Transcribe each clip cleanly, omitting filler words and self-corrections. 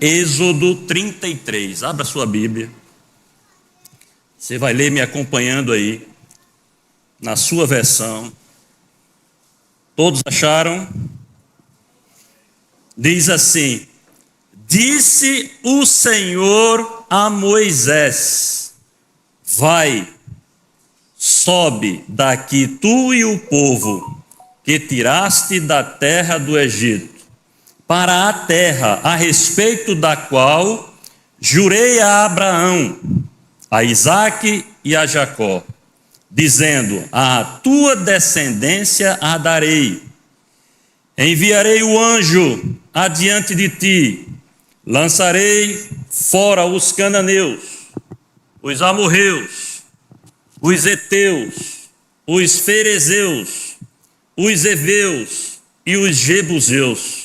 Êxodo 33. Abra sua Bíblia. Você vai ler me acompanhando aí, na sua versão. Todos acharam? Diz assim: disse o Senhor a Moisés: vai, sobe daqui tu e o povo que tiraste da terra do Egito, para a terra a respeito da qual jurei a Abraão, a Isaque e a Jacó, dizendo: à tua descendência a darei. Enviarei o anjo adiante de ti, lançarei fora os cananeus, os amorreus, os heteus, os ferezeus, os heveus e os jebuseus.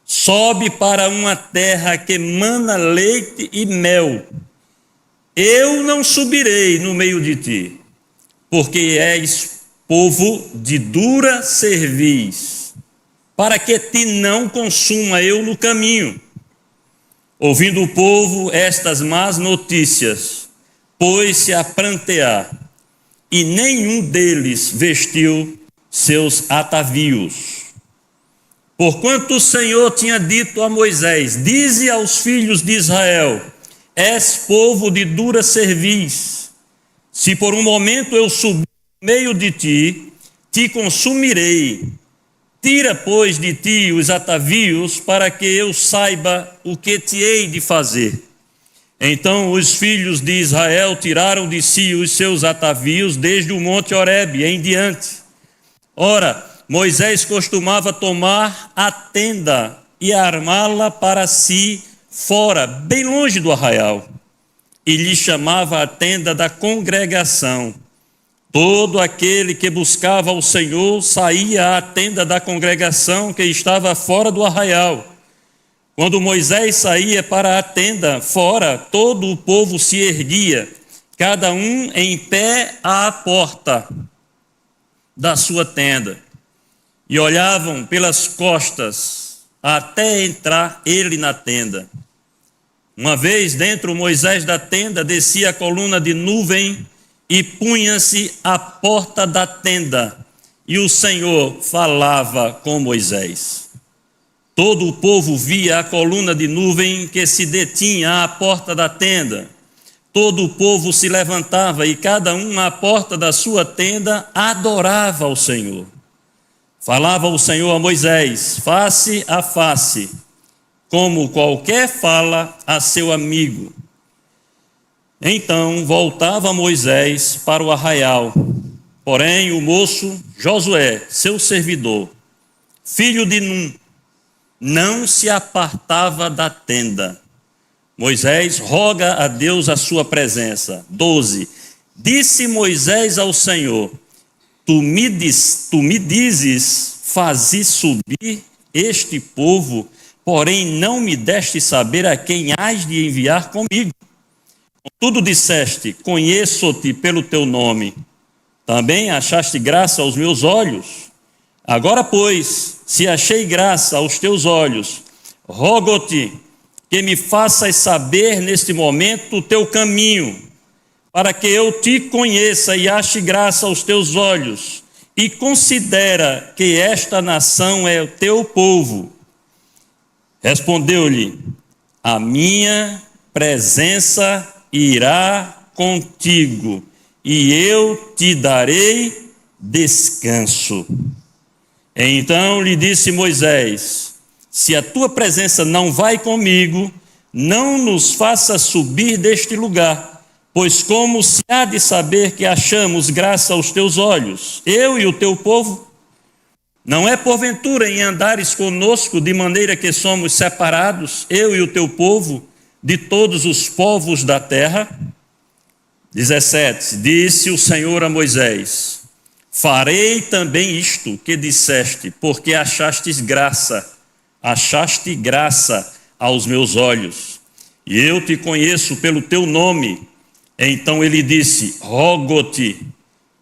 Sobe para uma terra que mana leite e mel. Eu não subirei no meio de ti, porque és povo de dura cerviz, para que te não consuma eu no caminho. Ouvindo o povo estas más notícias, pôs-se a prantear, e nenhum deles vestiu seus atavios. Porquanto o Senhor tinha dito a Moisés: dize aos filhos de Israel: és povo de dura cerviz. Se por um momento eu subir no meio de ti, te consumirei. Tira, pois, de ti os atavios, para que eu saiba o que te hei de fazer. Então os filhos de Israel tiraram de si os seus atavios desde o monte Horebe em diante. Ora, Moisés costumava tomar a tenda e armá-la para si fora, bem longe do arraial, e lhe chamava a tenda da congregação. Todo aquele que buscava o Senhor saía à tenda da congregação que estava fora do arraial. Quando Moisés saía para a tenda fora, todo o povo se erguia, cada um em pé à porta da sua tenda, e olhavam pelas costas até entrar ele na tenda. Uma vez dentro Moisés da tenda, descia a coluna de nuvem e punha-se à porta da tenda, e o Senhor falava com Moisés. Todo o povo via a coluna de nuvem que se detinha à porta da tenda. Todo o povo se levantava e cada um à porta da sua tenda adorava ao Senhor. Falava o Senhor a Moisés face a face, como qualquer fala a seu amigo. Então voltava Moisés para o arraial, porém o moço Josué, seu servidor, filho de Num, não se apartava da tenda. Moisés roga a Deus a sua presença. 12. Disse Moisés ao Senhor: tu me dizes, faze subir este povo, porém não me deste saber a quem hás de enviar comigo. Contudo disseste: conheço-te pelo teu nome. Também achaste graça aos meus olhos. Agora, pois, se achei graça aos teus olhos, rogo-te que me faças saber neste momento o teu caminho, para que eu te conheça e ache graça aos teus olhos, e considera que esta nação é o teu povo. Respondeu-lhe: a minha presença irá contigo, e eu te darei descanso. Então lhe disse Moisés: se a tua presença não vai comigo, não nos faça subir deste lugar, pois como se há de saber que achamos graça aos teus olhos, eu e o teu povo? Não é porventura em andares conosco de maneira que somos separados, eu e o teu povo, de todos os povos da terra? 17. Disse o Senhor a Moisés: farei também isto que disseste, porque achaste graça aos meus olhos, e eu te conheço pelo teu nome. Então ele disse: rogo-te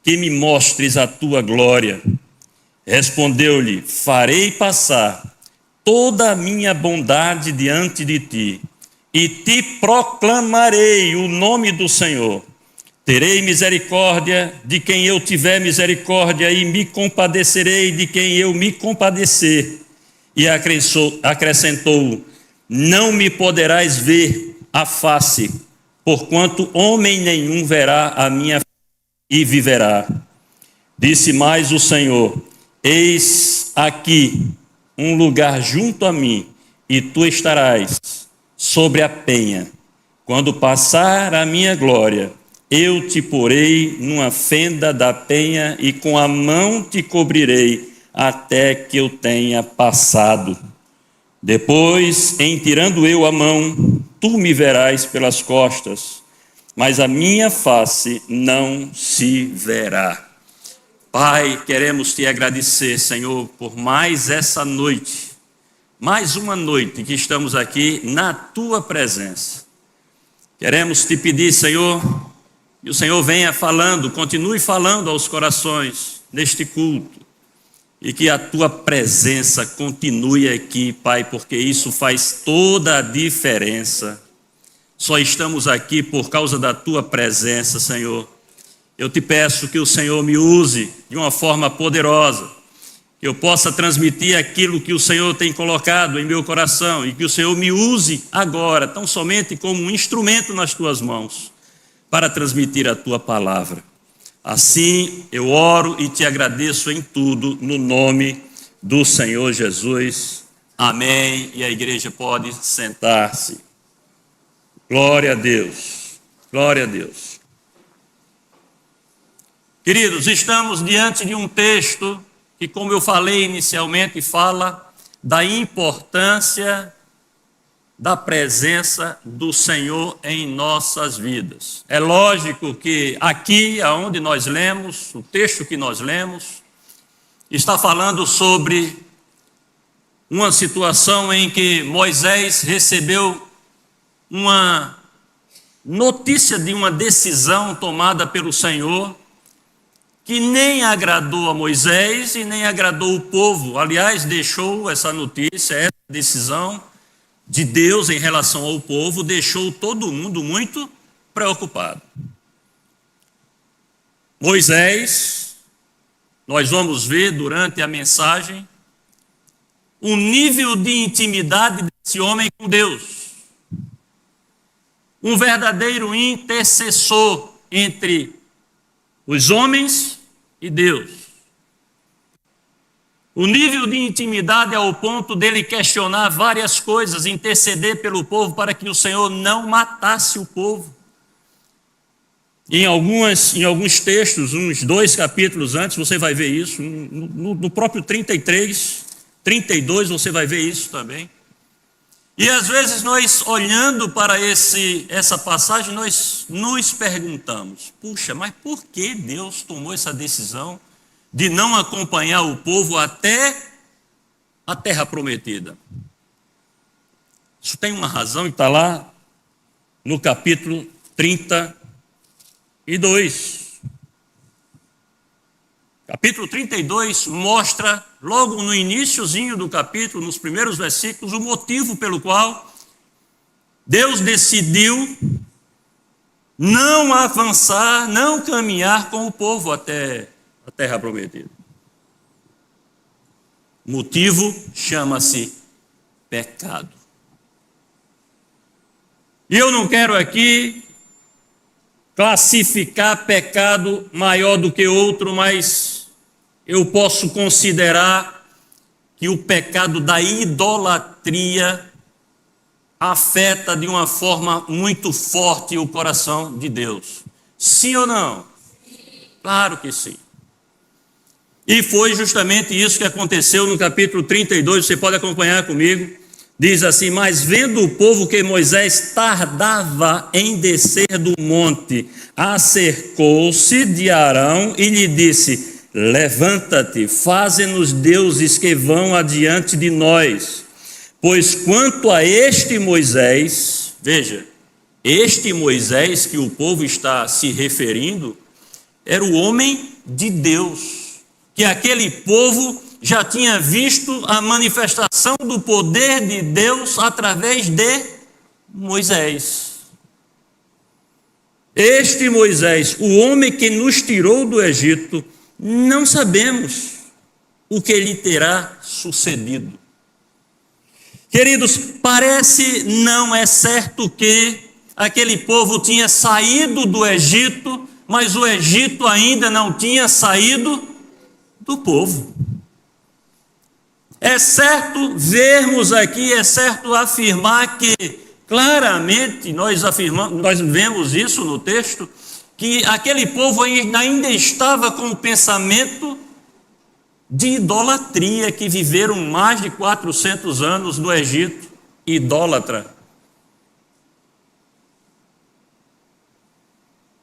que me mostres a tua glória. Respondeu-lhe: farei passar toda a minha bondade diante de ti, e te proclamarei o nome do Senhor. Terei misericórdia de quem eu tiver misericórdia, e me compadecerei de quem eu me compadecer. E acrescentou: não me poderás ver a face, porquanto homem nenhum verá a minha face e viverá. Disse mais o Senhor: eis aqui um lugar junto a mim, e tu estarás sobre a penha. Quando passar a minha glória, eu te porei numa fenda da penha, e com a mão te cobrirei até que eu tenha passado. Depois, em tirando eu a mão, tu me verás pelas costas, mas a minha face não se verá. Pai, queremos te agradecer, Senhor, por mais essa noite, mais uma noite que estamos aqui na tua presença. Queremos te pedir, Senhor, que o Senhor venha falando, continue falando aos corações neste culto, e que a tua presença continue aqui, Pai, porque isso faz toda a diferença. Só estamos aqui por causa da tua presença, Senhor. Eu te peço que o Senhor me use de uma forma poderosa, que eu possa transmitir aquilo que o Senhor tem colocado em meu coração, e que o Senhor me use agora, tão somente como um instrumento nas tuas mãos, para transmitir a tua palavra. Assim eu oro e te agradeço em tudo, no nome do Senhor Jesus. Amém. E a igreja pode sentar-se. Glória a Deus. Glória a Deus. Queridos, estamos diante de um texto que, como eu falei inicialmente, fala da importância da presença do Senhor em nossas vidas. É lógico que aqui, aonde nós lemos, o texto que nós lemos, está falando sobre uma situação em que Moisés recebeu uma notícia de uma decisão tomada pelo Senhor, que nem agradou a Moisés e nem agradou o povo. Aliás, deixou essa notícia, essa decisão de Deus em relação ao povo, deixou todo mundo muito preocupado. Moisés, nós vamos ver durante a mensagem, o nível de intimidade desse homem com Deus. Um verdadeiro intercessor entre os homens e Deus. O nível de intimidade é ao ponto dele questionar várias coisas, interceder pelo povo para que o Senhor não matasse o povo. Em alguns textos, uns 2 capítulos antes, você vai ver isso. No próprio 33, 32, você vai ver isso também. E às vezes nós, olhando para essa passagem, nós nos perguntamos: puxa, mas por que Deus tomou essa decisão de não acompanhar o povo até a terra prometida? Isso tem uma razão, e está lá no capítulo 32. Capítulo 32 mostra, logo no iniciozinho do capítulo, nos primeiros versículos, o motivo pelo qual Deus decidiu não avançar, não caminhar com o povo até a terra prometida. O motivo chama-se pecado. E eu não quero aqui classificar pecado maior do que outro, mas eu posso considerar que o pecado da idolatria afeta de uma forma muito forte o coração de Deus. Sim ou não? Claro que sim. E foi justamente isso que aconteceu no capítulo 32, você pode acompanhar comigo. Diz assim: mas vendo o povo que Moisés tardava em descer do monte, acercou-se de Arão e lhe disse: levanta-te, faze-nos deuses que vão adiante de nós. Pois quanto a este Moisés, veja, este Moisés que o povo está se referindo, era o homem de Deus, que aquele povo já tinha visto a manifestação do poder de Deus através de Moisés. Este Moisés, o homem que nos tirou do Egito, não sabemos o que lhe terá sucedido. Queridos, parece não é certo que aquele povo tinha saído do Egito, mas o Egito ainda não tinha saído do povo. É certo vermos aqui, é certo afirmar que, claramente, nós vemos isso no texto, que aquele povo ainda estava com o pensamento de idolatria, que viveram mais de 400 anos no Egito, idólatra.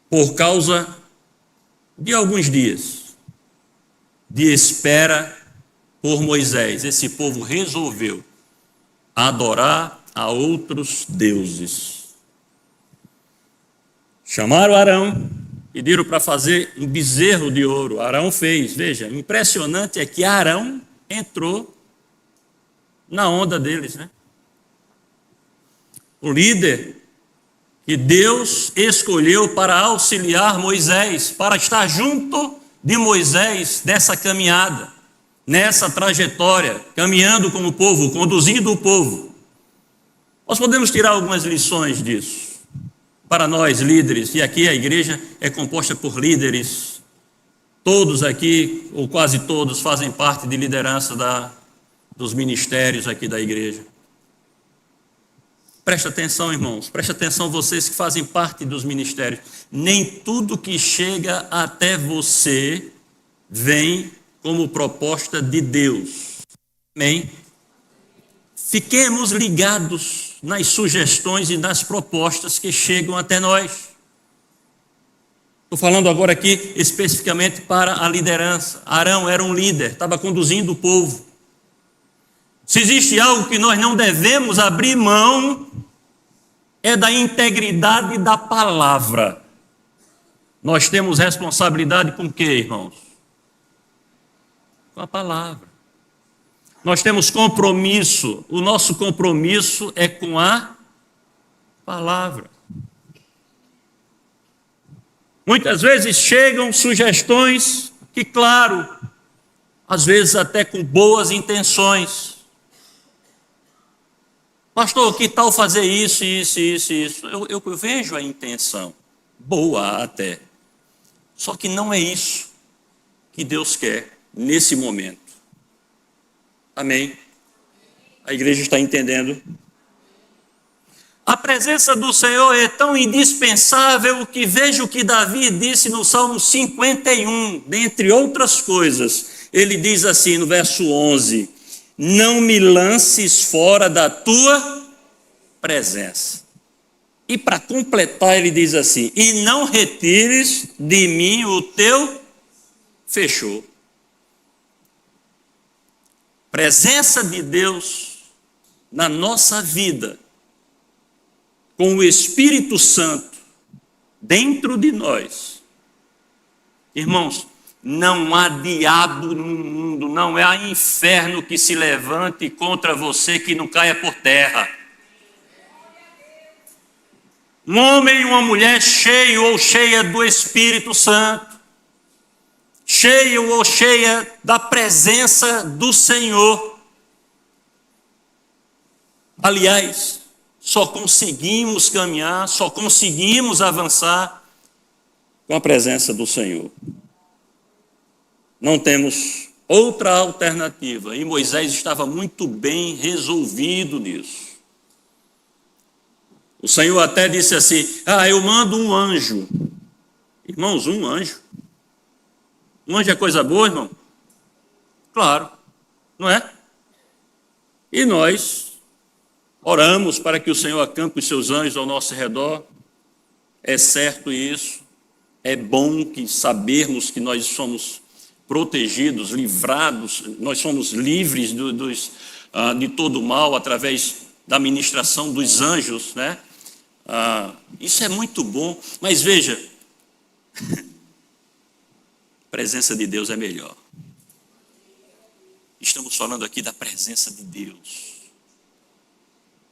Por causa de alguns dias de espera por Moisés, esse povo resolveu adorar a outros deuses. Chamaram Arão, pediram para fazer um bezerro de ouro. Arão fez. Veja, impressionante é que Arão entrou na onda deles, né? O líder que Deus escolheu para auxiliar Moisés, para estar junto de Moisés nessa caminhada, nessa trajetória, caminhando com o povo, conduzindo o povo. Nós podemos tirar algumas lições disso. Para nós, líderes, e aqui a igreja é composta por líderes, todos aqui, ou quase todos, fazem parte de liderança dos ministérios aqui da igreja. Presta atenção, irmãos, presta atenção vocês que fazem parte dos ministérios. Nem tudo que chega até você vem como proposta de Deus. Amém? Fiquemos ligados nas sugestões e nas propostas que chegam até nós. Estou falando agora aqui especificamente para a liderança. Arão era um líder, estava conduzindo o povo. Se existe algo que nós não devemos abrir mão, é da integridade da palavra. Nós temos responsabilidade com o quê, irmãos? Com a palavra. Nós temos compromisso, o nosso compromisso é com a palavra. Muitas vezes chegam sugestões que, claro, às vezes até com boas intenções. Pastor, que tal fazer isso, isso, isso, isso? Eu vejo a intenção, boa até. Só que não é isso que Deus quer nesse momento. Amém? A igreja está entendendo? A presença do Senhor é tão indispensável que veja o que Davi disse no Salmo 51, dentre outras coisas. Ele diz assim no verso 11: não me lances fora da tua presença. E para completar ele diz assim: e não retires de mim o teu fechou. Presença de Deus na nossa vida, com o Espírito Santo dentro de nós. Irmãos, não há diabo no mundo, não há inferno que se levante contra você que não caia por terra. Um homem e uma mulher cheio ou cheia do Espírito Santo, cheio ou cheia da presença do Senhor. Aliás, só conseguimos caminhar, só conseguimos avançar com a presença do Senhor. Não temos outra alternativa. E Moisés estava muito bem resolvido nisso. O Senhor até disse assim: eu mando um anjo. Irmãos, um anjo. Um anjo é coisa boa, irmão? Claro, não é? E nós oramos para que o Senhor acampe os seus anjos ao nosso redor. É certo isso. É bom que sabermos que nós somos protegidos, livrados, nós somos livres de todo mal através da ministração dos anjos, né? Isso é muito bom, mas veja, a presença de Deus é melhor. Estamos falando aqui da presença de Deus.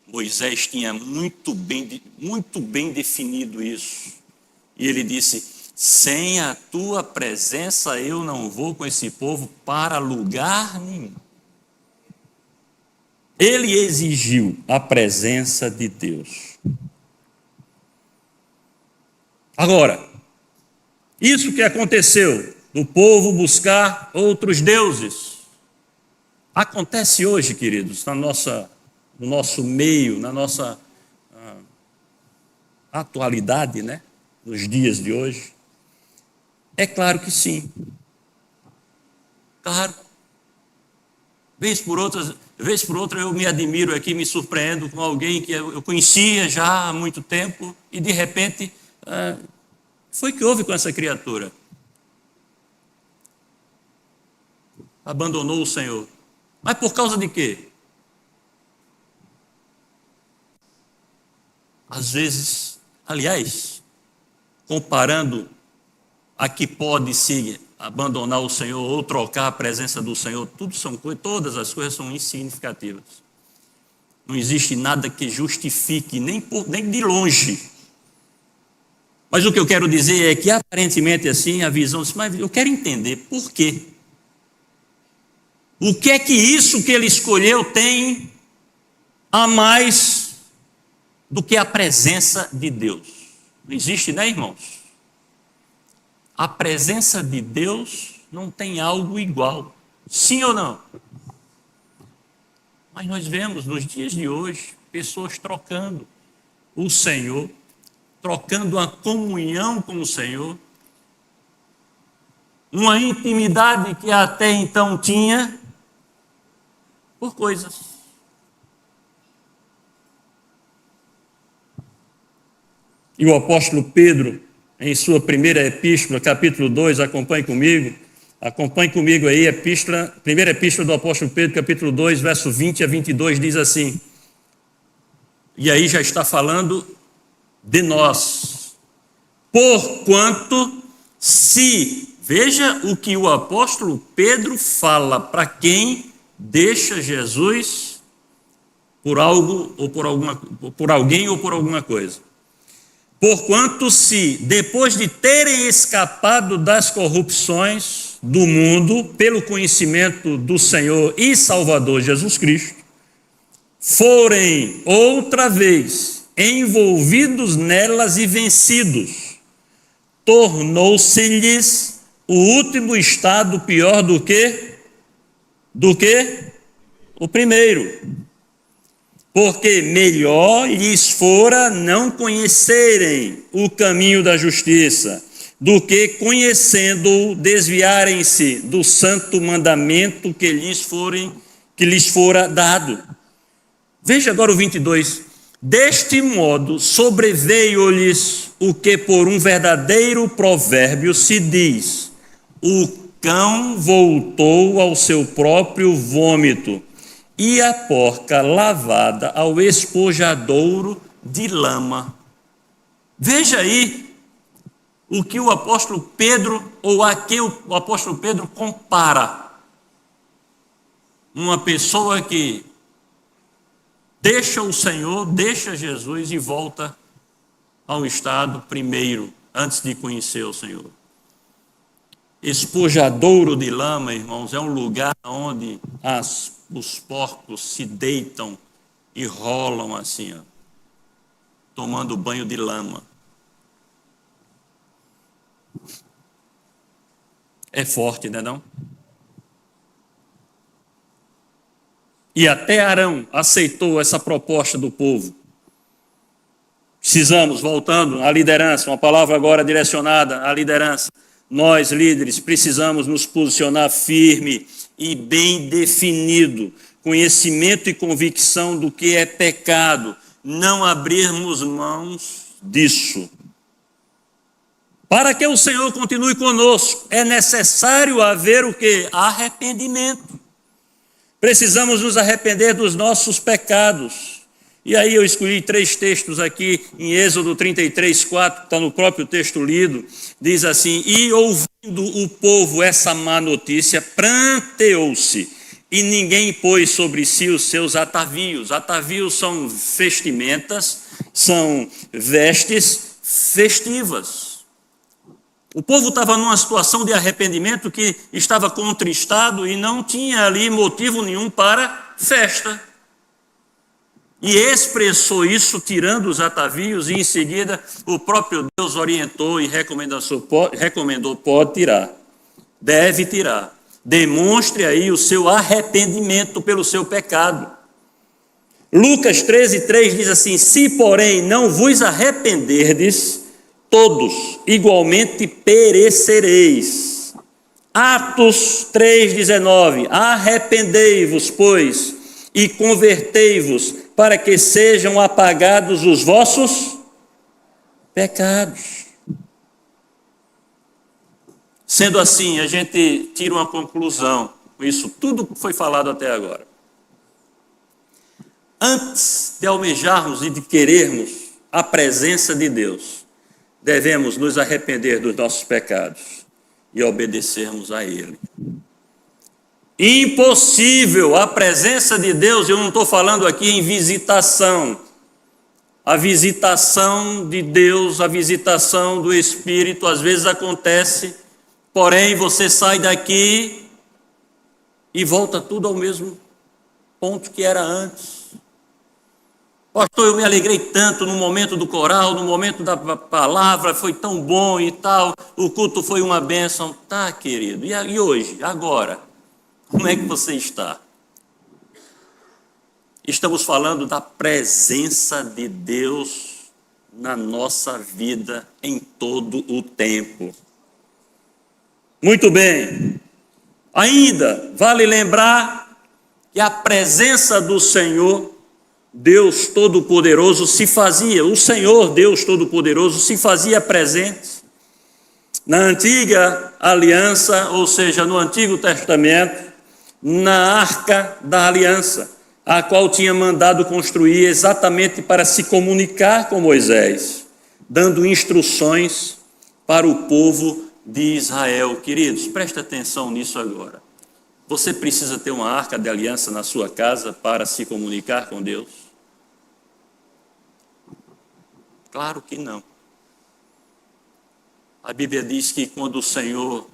Moisés tinha muito bem definido isso. E ele disse: sem a tua presença eu não vou com esse povo para lugar nenhum. Ele exigiu a presença de Deus. Agora, isso que aconteceu, do povo buscar outros deuses, acontece hoje, queridos, no nosso meio, na nossa atualidade, né? Nos dias de hoje. É claro que sim. Claro. Vez por outra eu me admiro aqui, me surpreendo com alguém que eu conhecia já há muito tempo e de repente, foi que houve com essa criatura? Abandonou o Senhor. Mas por causa de quê? Às vezes, aliás, comparando a que pode se abandonar o Senhor ou trocar a presença do Senhor, todas as coisas são insignificativas. Não existe nada que justifique, nem de longe. Mas o que eu quero dizer é que, aparentemente assim, a visão diz: mas eu quero entender por quê. O que é que isso que ele escolheu tem a mais do que a presença de Deus? Não existe, né, irmãos? A presença de Deus não tem algo igual. Sim ou não? Mas nós vemos nos dias de hoje pessoas trocando o Senhor, trocando a comunhão com o Senhor, uma intimidade que até então tinha, por coisas. E o apóstolo Pedro, em sua primeira epístola, capítulo 2, acompanhe comigo aí, primeira epístola do apóstolo Pedro, capítulo 2, verso 20 a 22, diz assim, e aí já está falando de nós, porquanto veja o que o apóstolo Pedro fala para quem deixa Jesus por algo ou por alguém ou por alguma coisa. Porquanto se, depois de terem escapado das corrupções do mundo, pelo conhecimento do Senhor e Salvador Jesus Cristo, forem outra vez envolvidos nelas e vencidos, tornou-se-lhes o último estado pior do que o primeiro. Porque melhor lhes fora não conhecerem o caminho da justiça, do que, conhecendo-o, desviarem-se do santo mandamento que lhes fora dado. Veja agora o 22. Deste modo sobreveio-lhes o que por um verdadeiro provérbio se diz: o cão voltou ao seu próprio vômito, e a porca lavada ao espojadouro de lama. Veja aí o que o apóstolo Pedro, ou a que o apóstolo Pedro compara. Uma pessoa que deixa o Senhor, deixa Jesus e volta ao estado primeiro, antes de conhecer o Senhor. Espojadouro de lama, irmãos, é um lugar onde os porcos se deitam e rolam assim, ó, tomando banho de lama. É forte, né, não? E até Arão aceitou essa proposta do povo. Precisamos, voltando à liderança, uma palavra agora direcionada à liderança. Nós, líderes, precisamos nos posicionar firme e bem definido, conhecimento e convicção do que é pecado, não abrirmos mãos disso. Para que o Senhor continue conosco, é necessário haver o quê? Arrependimento. Precisamos nos arrepender dos nossos pecados. E aí eu escolhi 3 textos aqui, em Êxodo 33, 4, que está no próprio texto lido, diz assim: e ouvindo o povo essa má notícia, pranteou-se, e ninguém pôs sobre si os seus atavios. Atavios são vestimentas, são vestes festivas. O povo estava numa situação de arrependimento que estava contristado e não tinha ali motivo nenhum para festa. E expressou isso tirando os atavios, e em seguida o próprio Deus orientou e recomendou: pode tirar, deve tirar. Demonstre aí o seu arrependimento pelo seu pecado. Lucas 13:3 diz assim: se porém não vos arrependerdes, todos igualmente perecereis. Atos 3:19: arrependei-vos, pois, e convertei-vos, para que sejam apagados os vossos pecados. Sendo assim, a gente tira uma conclusão com isso tudo que foi falado até agora. Antes de almejarmos e de querermos a presença de Deus, devemos nos arrepender dos nossos pecados e obedecermos a Ele. Impossível a presença de Deus, eu não estou falando aqui em visitação. A visitação de Deus, a visitação do Espírito, às vezes acontece, porém você sai daqui e volta tudo ao mesmo ponto que era antes. Pastor, eu me alegrei tanto no momento do coral, no momento da palavra, foi tão bom e tal, o culto foi uma bênção. Tá, querido, e hoje, agora? Como é que você está? Estamos falando da presença de Deus na nossa vida em todo o tempo. Muito bem. Ainda vale lembrar que a presença do Senhor, Deus Todo-Poderoso, se fazia, o Senhor Deus Todo-Poderoso se fazia presente na antiga aliança, ou seja, no Antigo Testamento, na Arca da Aliança, a qual tinha mandado construir exatamente para se comunicar com Moisés, dando instruções para o povo de Israel. Queridos, preste atenção nisso agora. Você precisa ter uma Arca de Aliança na sua casa para se comunicar com Deus? Claro que não. A Bíblia diz que quando o Senhor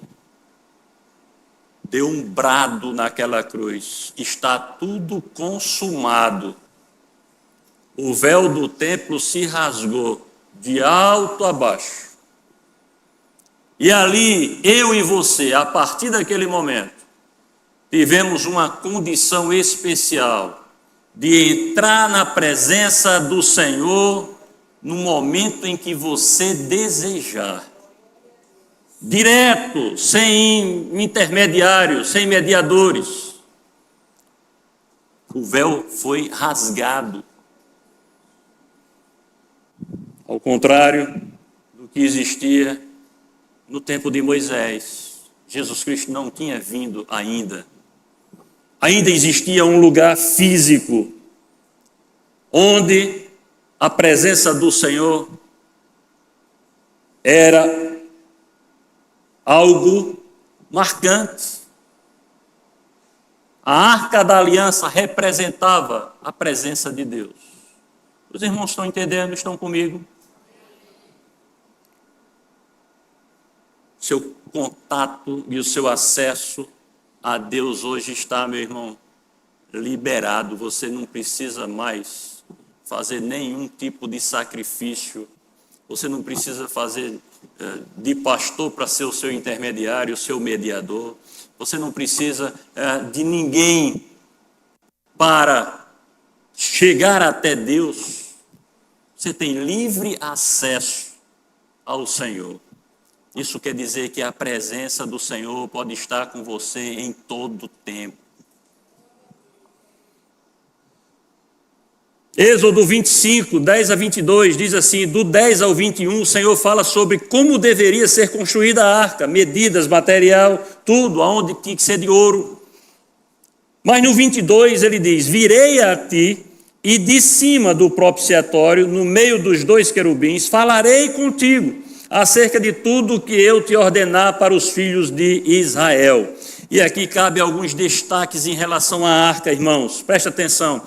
deu um brado naquela cruz, está tudo consumado. O véu do templo se rasgou de alto a baixo. E ali, eu e você, a partir daquele momento, tivemos uma condição especial de entrar na presença do Senhor no momento em que você desejar. Direto, sem intermediários, sem mediadores. O véu foi rasgado. Ao contrário do que existia no tempo de Moisés. Jesus Cristo não tinha vindo ainda. Ainda existia um lugar físico onde a presença do Senhor era algo marcante. A Arca da Aliança representava a presença de Deus. Os irmãos estão entendendo? Estão comigo? Seu contato e o seu acesso a Deus hoje está, meu irmão, liberado. Você não precisa mais fazer nenhum tipo de sacrifício. Você não precisa fazer de pastor para ser o seu intermediário, o seu mediador. Você não precisa de ninguém para chegar até Deus. Você tem livre acesso ao Senhor. Isso quer dizer que a presença do Senhor pode estar com você em todo tempo. Êxodo 25, 10 a 22, diz assim, do 10 ao 21, o Senhor fala sobre como deveria ser construída a arca, medidas, material, tudo, aonde tinha que ser de ouro. Mas no 22 ele diz, virei a ti e de cima do propiciatório, no meio dos dois querubins, falarei contigo acerca de tudo que eu te ordenar para os filhos de Israel. E aqui cabe alguns destaques em relação à arca, irmãos. Presta atenção.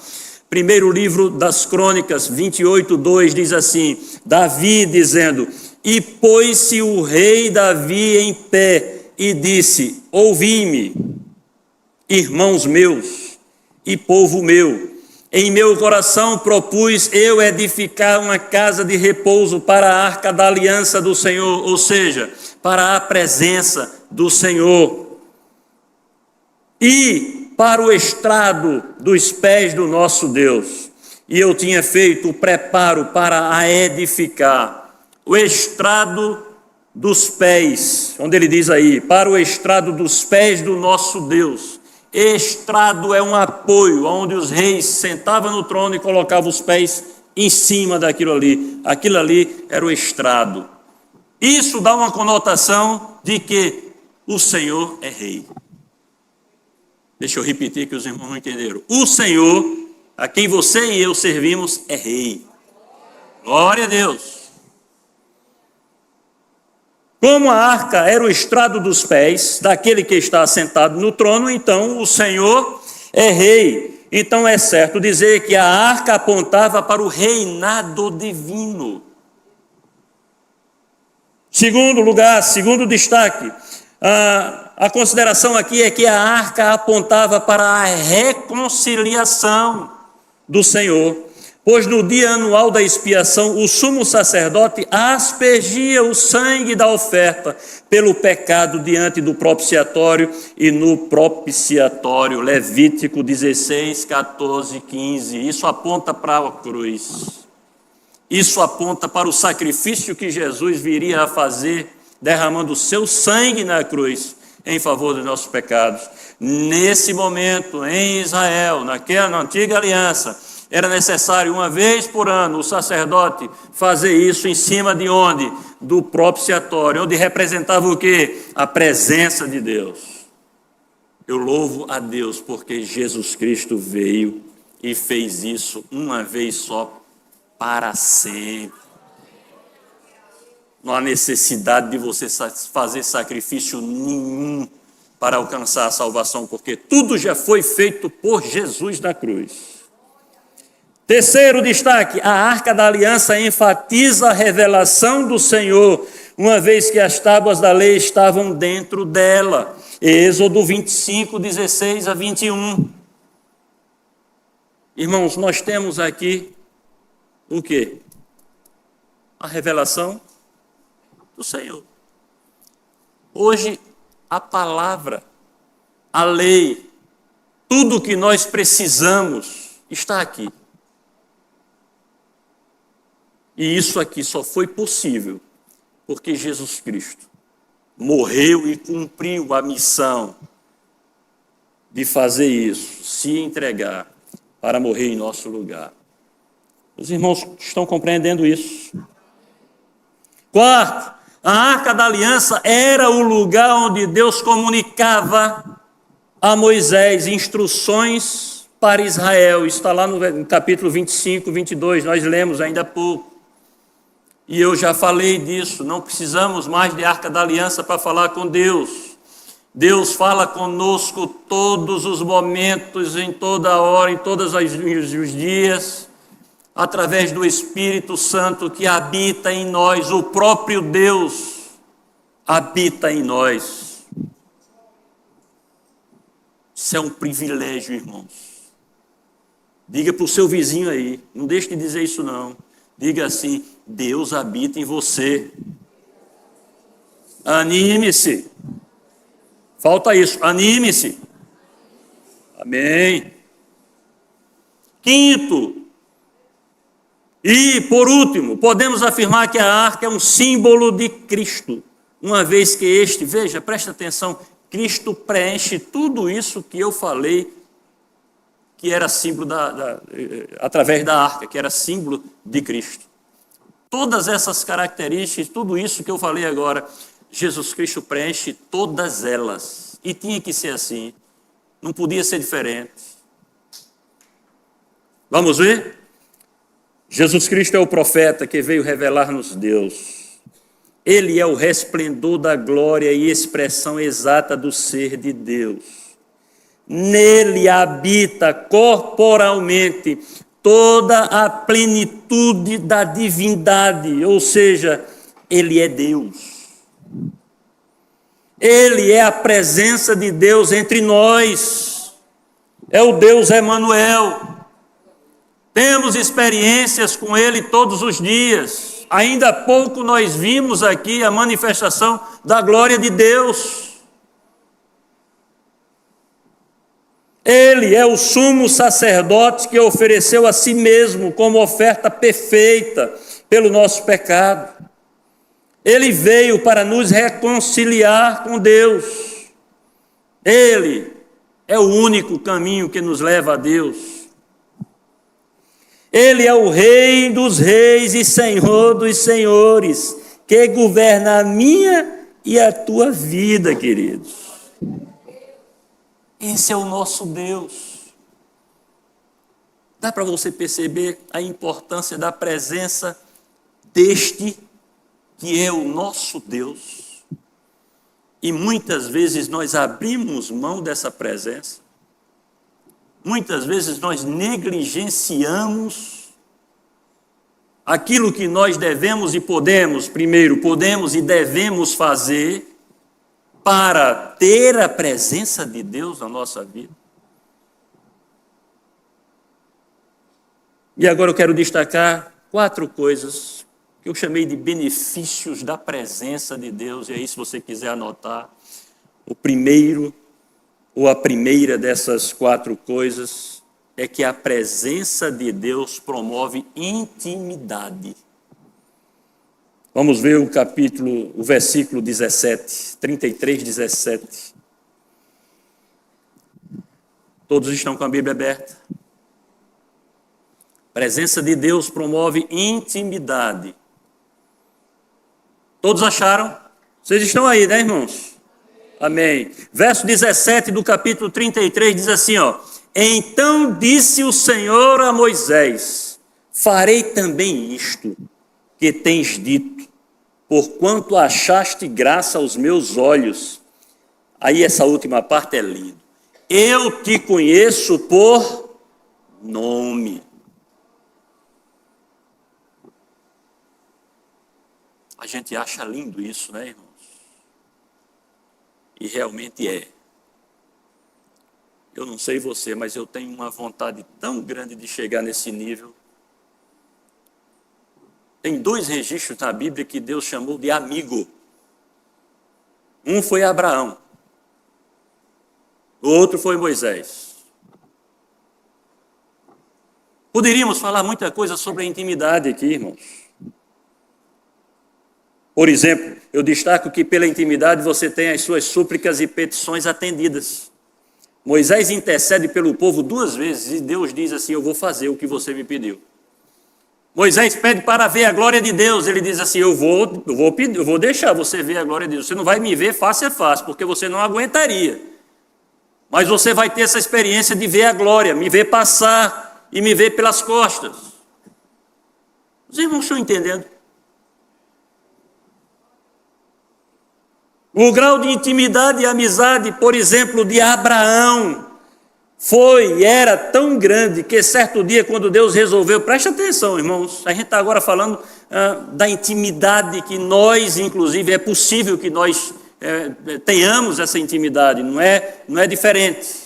Primeiro livro das Crônicas, 28:2, diz assim, Davi dizendo, e pôs-se o rei Davi em pé e disse, ouvi-me, irmãos meus e povo meu, em meu coração propus eu edificar uma casa de repouso para a arca da aliança do Senhor, ou seja, para a presença do Senhor, e para o estrado dos pés do nosso Deus. E eu tinha feito o preparo para a edificar. O estrado dos pés, onde ele diz aí, para o estrado dos pés do nosso Deus. Estrado é um apoio, onde os reis sentavam no trono e colocavam os pés em cima daquilo ali. Aquilo ali era o estrado. Isso dá uma conotação de que o Senhor é rei. Deixa eu repetir que os irmãos não entenderam. O Senhor, a quem você e eu servimos, é rei. Glória a Deus. Como a arca era o estrado dos pés daquele que está assentado no trono, então o Senhor é rei. Então é certo dizer que a arca apontava para o reinado divino. Segundo lugar, segundo destaque, a consideração aqui é que a arca apontava para a reconciliação do Senhor, pois no dia anual da expiação, o sumo sacerdote aspergia o sangue da oferta pelo pecado diante do propiciatório e no propiciatório. Levítico 16, 14, 15. Isso aponta para a cruz. Isso aponta para o sacrifício que Jesus viria a fazer, derramando o seu sangue na cruz em favor dos nossos pecados. Nesse momento, em Israel, na antiga aliança, era necessário uma vez por ano o sacerdote fazer isso em cima de onde? Do propiciatório, onde representava o quê? A presença de Deus. Eu louvo a Deus porque Jesus Cristo veio e fez isso uma vez só para sempre. Não há necessidade de você fazer sacrifício nenhum para alcançar a salvação, porque tudo já foi feito por Jesus na cruz. Terceiro destaque, a arca da aliança enfatiza a revelação do Senhor, uma vez que as tábuas da lei estavam dentro dela. Êxodo 25, 16 a 21. Irmãos, nós temos aqui o quê? A revelação do Senhor. Hoje, a palavra, a lei, tudo o que nós precisamos está aqui. E isso aqui só foi possível porque Jesus Cristo morreu e cumpriu a missão de fazer isso, se entregar para morrer em nosso lugar. Os irmãos estão compreendendo isso? Quarto, a arca da aliança era o lugar onde Deus comunicava a Moisés instruções para Israel. Está lá no capítulo 25, 22, nós lemos ainda há pouco. E eu já falei disso, não precisamos mais de arca da aliança para falar com Deus. Deus fala conosco todos os momentos, em toda hora, em todos os dias, através do Espírito Santo que habita em nós, o próprio Deus habita em nós. Isso é um privilégio, irmãos. Diga para o seu vizinho aí, não deixe de dizer isso não. Diga assim, Deus habita em você. Anime-se. Falta isso, anime-se. Amém. Quinto, e por último, podemos afirmar que a arca é um símbolo de Cristo, uma vez que veja, presta atenção, Cristo preenche tudo isso que eu falei, que era símbolo através da arca, que era símbolo de Cristo. Todas essas características, tudo isso que eu falei agora, Jesus Cristo preenche todas elas. E tinha que ser assim, não podia ser diferente. Vamos ver? Jesus Cristo é o profeta que veio revelar-nos Deus. Ele é o resplendor da glória e expressão exata do ser de Deus. Nele habita corporalmente toda a plenitude da divindade, ou seja, ele é Deus. Ele é a presença de Deus entre nós. É o Deus Emanuel. Temos experiências com ele todos os dias. Ainda há pouco nós vimos aqui a manifestação da glória de Deus. Ele é o sumo sacerdote que ofereceu a si mesmo como oferta perfeita pelo nosso pecado. Ele veio para nos reconciliar com Deus. Ele é o único caminho que nos leva a Deus. Ele é o Rei dos reis e Senhor dos senhores, que governa a minha e a tua vida, queridos. Esse é o nosso Deus. Dá para você perceber a importância da presença deste que é o nosso Deus? E muitas vezes nós abrimos mão dessa presença. Muitas vezes nós negligenciamos aquilo que nós devemos e podemos, primeiro, podemos e devemos fazer para ter a presença de Deus na nossa vida. E agora eu quero destacar 4 coisas que eu chamei de benefícios da presença de Deus, e aí se você quiser anotar, o primeiro ou a primeira dessas 4 coisas é que a presença de Deus promove intimidade. Vamos ver o versículo 17, 33, 17. Todos estão com a Bíblia aberta? A presença de Deus promove intimidade. Todos acharam? Vocês estão aí, né, irmãos? Amém. Verso 17 do capítulo 33 diz assim, ó: Então disse o Senhor a Moisés: Farei também isto que tens dito, porquanto achaste graça aos meus olhos. Aí essa última parte é linda. Eu te conheço por nome. A gente acha lindo isso, né, irmãos? E realmente é. Eu não sei você, mas eu tenho uma vontade tão grande de chegar nesse nível. Tem 2 registros na Bíblia que Deus chamou de amigo. Um foi Abraão. O outro foi Moisés. Poderíamos falar muita coisa sobre a intimidade aqui, irmãos. Por exemplo, eu destaco que pela intimidade você tem as suas súplicas e petições atendidas. Moisés intercede pelo povo 2 vezes e Deus diz assim: eu vou fazer o que você me pediu. Moisés pede para ver a glória de Deus. Ele diz assim: eu vou deixar você ver a glória de Deus. Você não vai me ver face a face, porque você não aguentaria. Mas você vai ter essa experiência de ver a glória, me ver passar e me ver pelas costas. Os irmãos estão entendendo? O grau de intimidade e amizade, por exemplo, de Abraão, foi e era tão grande que certo dia, quando Deus resolveu, preste atenção, irmãos, a gente está agora falando da intimidade que nós, inclusive, é possível que nós tenhamos essa intimidade, não é diferente.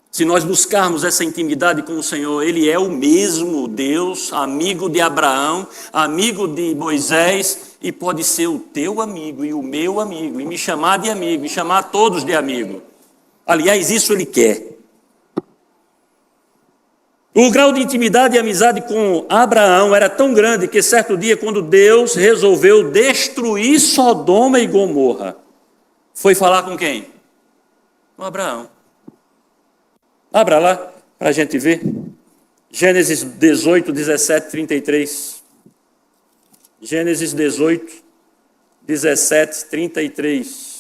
Se nós buscarmos essa intimidade com o Senhor, Ele é o mesmo Deus, amigo de Abraão, amigo de Moisés, e pode ser o teu amigo e o meu amigo, e me chamar de amigo, e chamar todos de amigo. Aliás, isso Ele quer. O grau de intimidade e amizade com Abraão era tão grande que certo dia, quando Deus resolveu destruir Sodoma e Gomorra, foi falar com quem? Com Abraão. Abra lá para a gente ver. Gênesis 18, 17, 33. Gênesis 18, 17, 33.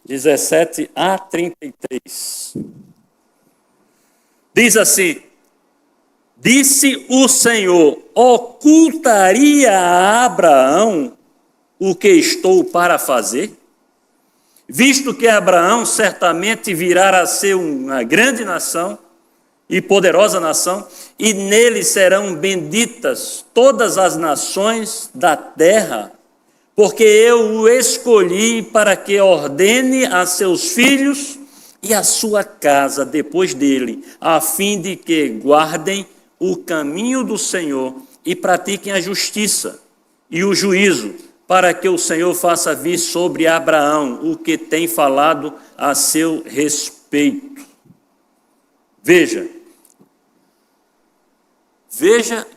(17 a 33). Diz assim: Disse o Senhor: ocultaria a Abraão o que estou para fazer? Visto que Abraão certamente virá a ser uma grande nação e poderosa nação, e nele serão benditas todas as nações da terra, porque eu o escolhi para que ordene a seus filhos e a sua casa depois dele, a fim de que guardem o caminho do Senhor e pratiquem a justiça e o juízo, para que o Senhor faça vir sobre Abraão o que tem falado a seu respeito. Veja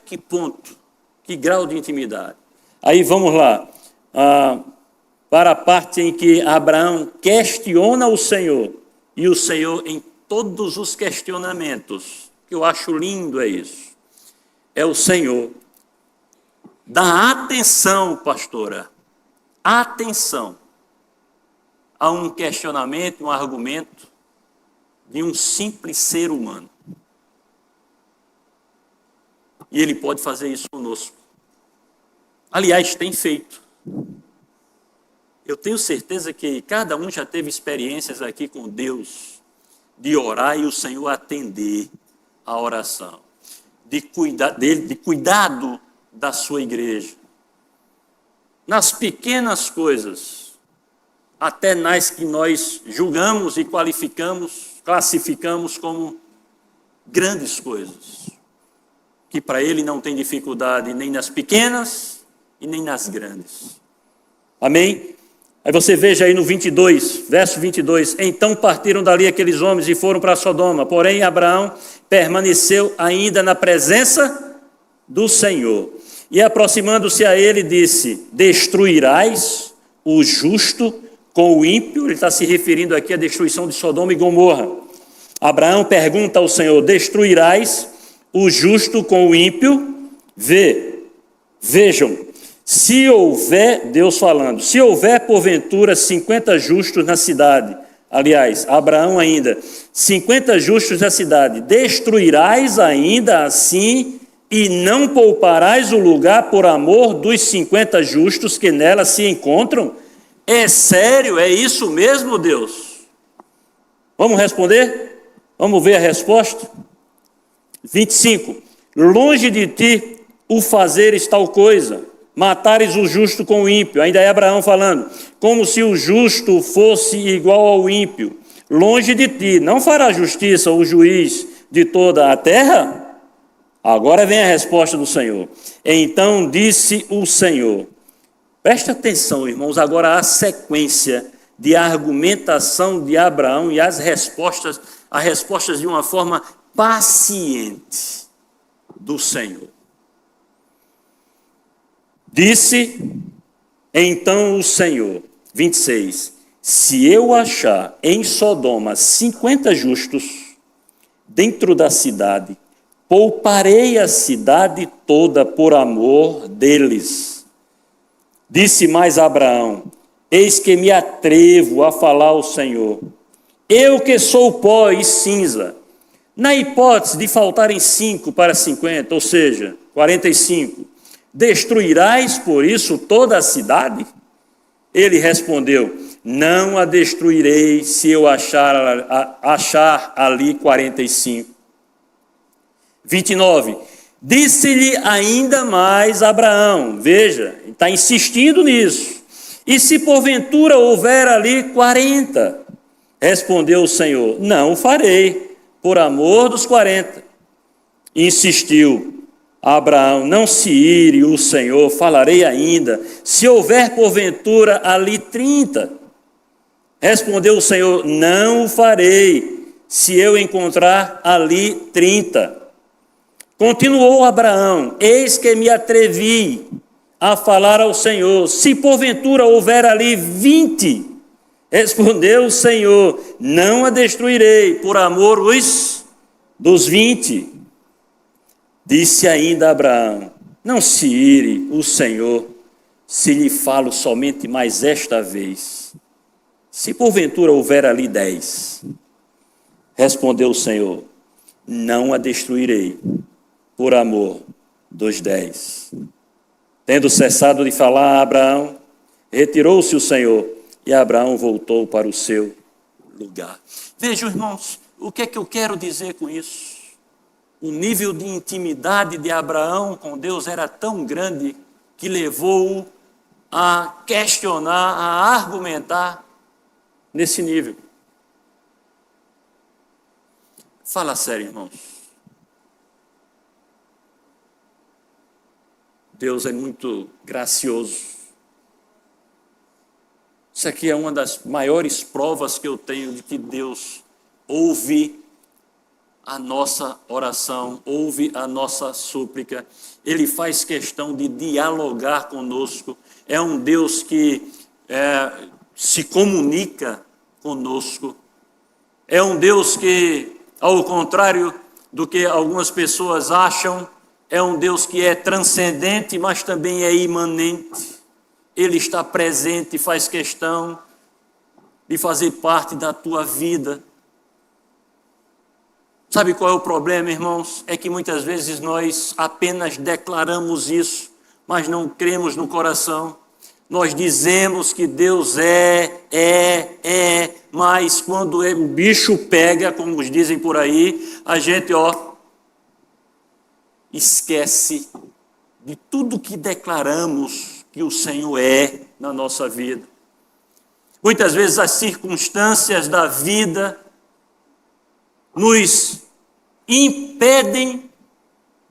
que ponto, que grau de intimidade. Aí vamos lá, para a parte em que Abraão questiona o Senhor, e o Senhor em todos os questionamentos, que eu acho lindo é isso, é o Senhor. Dá atenção, pastora, atenção a um questionamento, um argumento de um simples ser humano. E ele pode fazer isso conosco. Aliás, tem feito. Eu tenho certeza que cada um já teve experiências aqui com Deus, de orar e o Senhor atender a oração, de cuidado da sua igreja, nas pequenas coisas, até nas que nós julgamos e classificamos como grandes coisas, que para ele não tem dificuldade nem nas pequenas e nem nas grandes. Amém? Aí você veja aí no 22, verso 22, então partiram dali aqueles homens e foram para Sodoma, porém Abraão permaneceu ainda na presença do Senhor. E aproximando-se a ele, disse: destruirás o justo com o ímpio? Ele está se referindo aqui à destruição de Sodoma e Gomorra. Abraão pergunta ao Senhor: destruirás o justo com o ímpio? Vejam, se houver, Deus falando, se houver porventura 50 justos na cidade, aliás, Abraão ainda, 50 justos na cidade, destruirás ainda assim e não pouparás o lugar por amor dos 50 justos que nela se encontram? É sério? É isso mesmo, Deus? Vamos responder? Vamos ver a resposta? 25. Longe de ti o fazeres tal coisa, matares o justo com o ímpio. Ainda é Abraão falando, como se o justo fosse igual ao ímpio. Longe de ti, não fará justiça o juiz de toda a terra? Agora vem a resposta do Senhor. Então disse o Senhor. Preste atenção, irmãos, agora a sequência de argumentação de Abraão e as respostas de uma forma paciente do Senhor. Disse então o Senhor, 26, se eu achar em Sodoma 50 justos dentro da cidade, pouparei a cidade toda por amor deles. Disse mais Abraão, eis que me atrevo a falar ao Senhor, eu que sou pó e cinza, na hipótese de faltarem 5 para 50, ou seja, 45, destruirás por isso toda a cidade? Ele respondeu, não a destruirei se eu achar ali 45. 29, disse-lhe ainda mais Abraão, veja, está insistindo nisso, e se porventura houver ali 40? Respondeu o Senhor, não o farei, por amor dos 40. Insistiu Abraão, não se ire o Senhor, falarei ainda, se houver porventura ali 30. Respondeu o Senhor, não o farei, se eu encontrar ali 30. Continuou Abraão, eis que me atrevi a falar ao Senhor, se porventura houver ali 20, respondeu o Senhor, não a destruirei, por amor dos 20. Disse ainda Abraão, não se ire o Senhor, se lhe falo somente mais esta vez, se porventura houver ali 10. Respondeu o Senhor, não a destruirei, por amor dos 10. Tendo cessado de falar a Abraão, retirou-se o Senhor e Abraão voltou para o seu lugar. Vejam, irmãos, o que é que eu quero dizer com isso? O nível de intimidade de Abraão com Deus era tão grande que levou-o a questionar, a argumentar nesse nível. Fala sério, irmãos. Deus é muito gracioso. Isso aqui é uma das maiores provas que eu tenho de que Deus ouve a nossa oração, ouve a nossa súplica. Ele faz questão de dialogar conosco. É um Deus que se comunica conosco. É um Deus que, ao contrário do que algumas pessoas acham, é um Deus que é transcendente, mas também é imanente. Ele está presente e faz questão de fazer parte da tua vida. Sabe qual é o problema, irmãos? É que muitas vezes nós apenas declaramos isso, mas não cremos no coração. Nós dizemos que Deus mas quando o bicho pega, como os dizem por aí, a gente, esquece de tudo que declaramos que o Senhor é na nossa vida. Muitas vezes as circunstâncias da vida nos impedem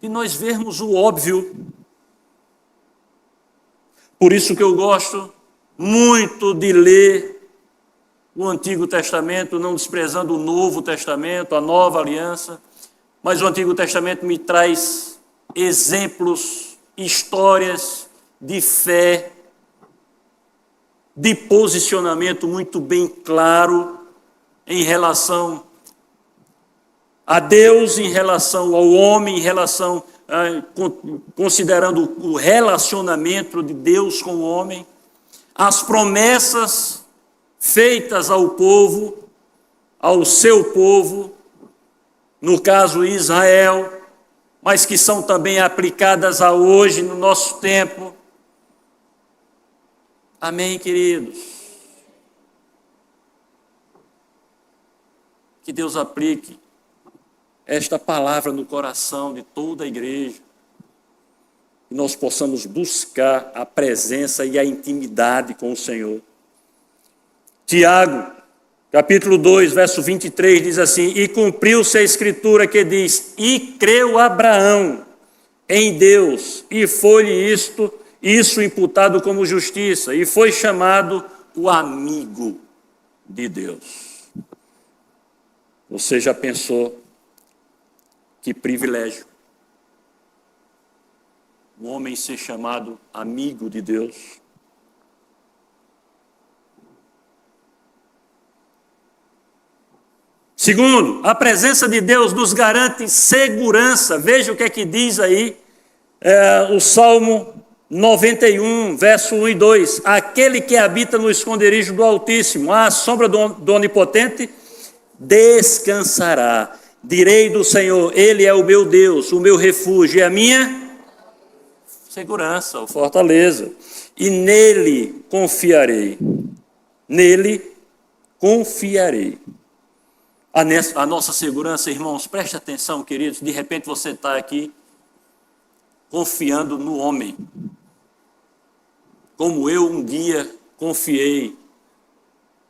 de nós vermos o óbvio. Por isso que eu gosto muito de ler o Antigo Testamento, não desprezando o Novo Testamento, a Nova Aliança, mas o Antigo Testamento me traz exemplos, histórias de fé, de posicionamento muito bem claro em relação a Deus, em relação ao homem, em relação, considerando o relacionamento de Deus com o homem, as promessas feitas ao povo, ao seu povo, no caso Israel, mas que são também aplicadas a hoje, no nosso tempo. Amém, queridos? Que Deus aplique esta palavra no coração de toda a igreja, que nós possamos buscar a presença e a intimidade com o Senhor. Tiago, capítulo 2, verso 23, diz assim: e cumpriu-se a escritura que diz, e creu Abraão em Deus, e foi-lhe isso imputado como justiça, e foi chamado o amigo de Deus. Você já pensou que privilégio um homem ser chamado amigo de Deus? Segundo, a presença de Deus nos garante segurança. Veja o que é que diz aí o Salmo 91, verso 1 e 2. Aquele que habita no esconderijo do Altíssimo, à sombra do Onipotente, descansará. Direi do Senhor, Ele é o meu Deus, o meu refúgio e a minha segurança, ou fortaleza. E nele confiarei. Nele confiarei. A nossa segurança, irmãos, preste atenção, queridos. De repente você está aqui confiando no homem. Como eu um dia confiei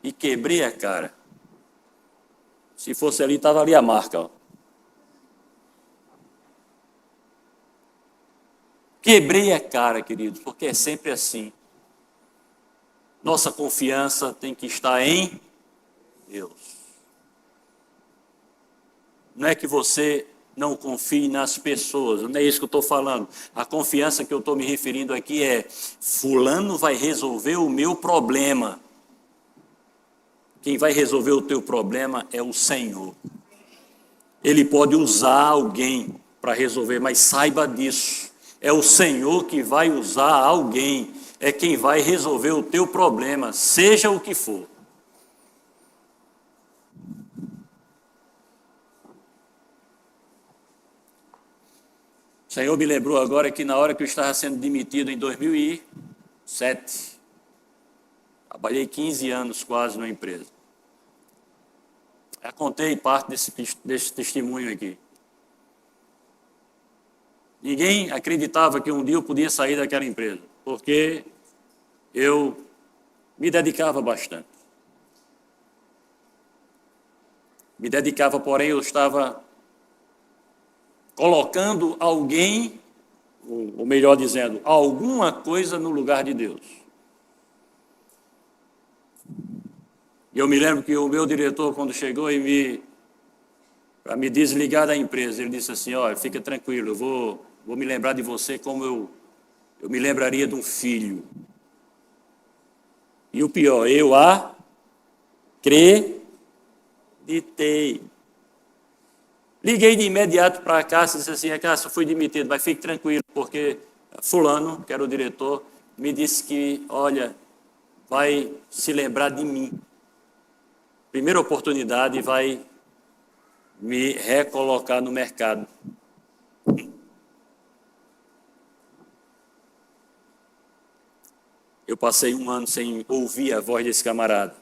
e quebrei a cara. Se fosse ali, estava ali a marca. Quebrei a cara, queridos, porque é sempre assim. Nossa confiança tem que estar em Deus. Não é que você não confie nas pessoas, não é isso que eu estou falando. A confiança que eu estou me referindo aqui é: fulano vai resolver o meu problema. Quem vai resolver o teu problema é o Senhor. Ele pode usar alguém para resolver, mas saiba disso. É o Senhor que vai usar alguém, é quem vai resolver o teu problema, seja o que for. O Senhor me lembrou agora que na hora que eu estava sendo demitido em 2007, trabalhei 15 anos quase numa empresa. Já contei parte desse testemunho aqui. Ninguém acreditava que um dia eu podia sair daquela empresa, porque eu me dedicava bastante. Me dedicava, porém, eu estava colocando alguém, ou melhor dizendo, alguma coisa no lugar de Deus. E eu me lembro que o meu diretor, quando chegou para me desligar da empresa, ele disse assim: olha, fica tranquilo, eu vou me lembrar de você como eu me lembraria de um filho. E o pior, eu acreditei. Liguei de imediato para a Cássia e disse assim: a Cássia, fui demitido, mas fique tranquilo, porque fulano, que era o diretor, me disse que, olha, vai se lembrar de mim. Primeira oportunidade, vai me recolocar no mercado. Eu passei um ano sem ouvir a voz desse camarada.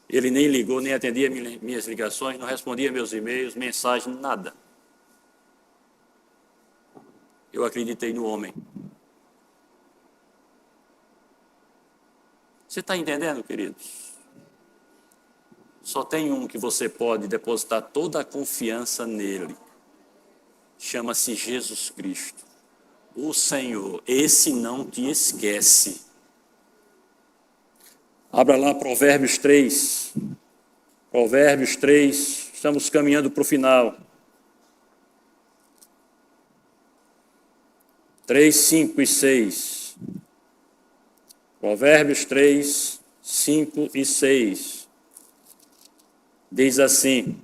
Ele nem ligou, nem atendia minhas ligações, não respondia meus e-mails, mensagens, nada. Eu acreditei no homem. Você está entendendo, queridos? Só tem um que você pode depositar toda a confiança nele. Chama-se Jesus Cristo. O Senhor, esse não te esquece. Abra lá Provérbios 3. Provérbios 3, estamos caminhando para o final. 3, 5 e 6. Provérbios 3, 5 e 6. Diz assim: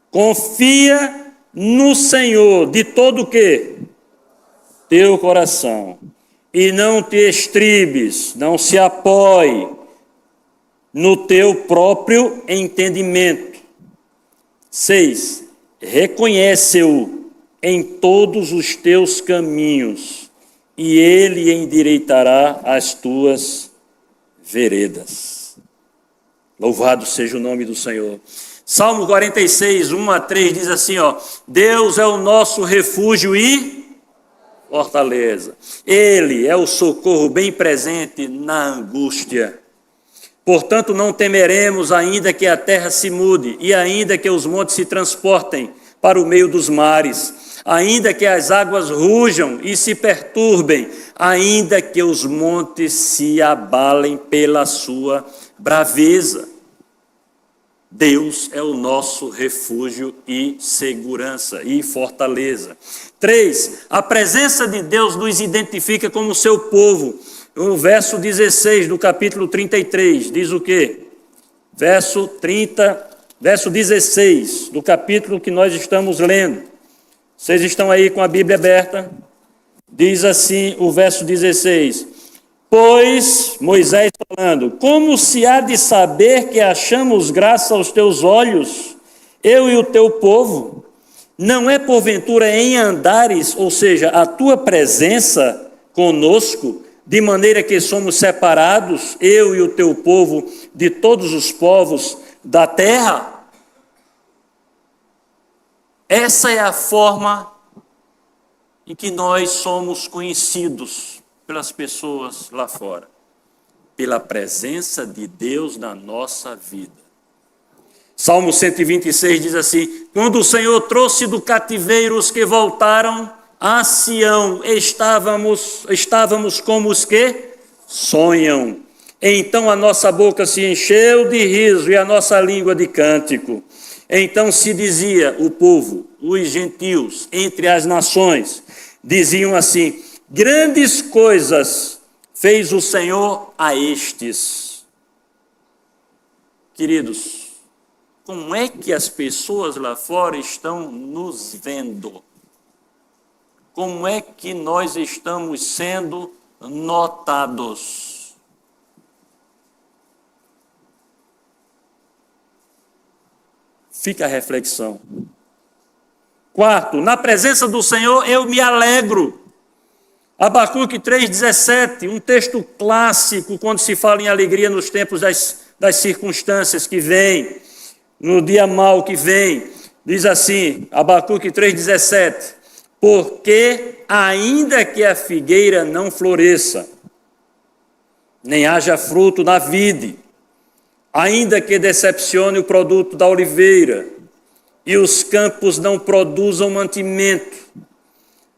confia no Senhor de todo o quê? Teu coração. E não te estribes, não se apoie no teu próprio entendimento. 6. Reconhece-o em todos os teus caminhos, e ele endireitará as tuas veredas. Louvado seja o nome do Senhor. Salmo 46, 1 a 3 diz assim, ó: Deus é o nosso refúgio e fortaleza. Ele é o socorro bem presente na angústia. Portanto, não temeremos, ainda que a terra se mude, e ainda que os montes se transportem para o meio dos mares, ainda que as águas rujam e se perturbem, ainda que os montes se abalem pela sua braveza. Deus é o nosso refúgio e segurança e fortaleza. 3. A presença de Deus nos identifica como seu povo. O verso 16 do capítulo 33 diz o quê? Verso 16 do capítulo que nós estamos lendo. Vocês estão aí com a Bíblia aberta? Diz assim o verso 16: Pois, Moisés falando, como se há de saber que achamos graça aos teus olhos, eu e o teu povo? Não é porventura em andares, ou seja, a tua presença conosco, de maneira que somos separados, eu e o teu povo, de todos os povos da terra? Essa é a forma em que nós somos conhecidos pelas pessoas lá fora, pela presença de Deus na nossa vida. Salmo 126 diz assim: quando o Senhor trouxe do cativeiro os que voltaram a Sião, estávamos como os que sonham. Então a nossa boca se encheu de riso e a nossa língua de cântico. Então se dizia o povo, os gentios, entre as nações, diziam assim: grandes coisas fez o Senhor a estes. Queridos, como é que as pessoas lá fora estão nos vendo? Como é que nós estamos sendo notados? Fica a reflexão. Quarto, na presença do Senhor eu me alegro. Abacuque 3,17, um texto clássico quando se fala em alegria nos tempos das circunstâncias que vêm, no dia mau que vem. Diz assim, Abacuque 3,17, porque ainda que a figueira não floresça, nem haja fruto na vide, ainda que decepcione o produto da oliveira, e os campos não produzam mantimento,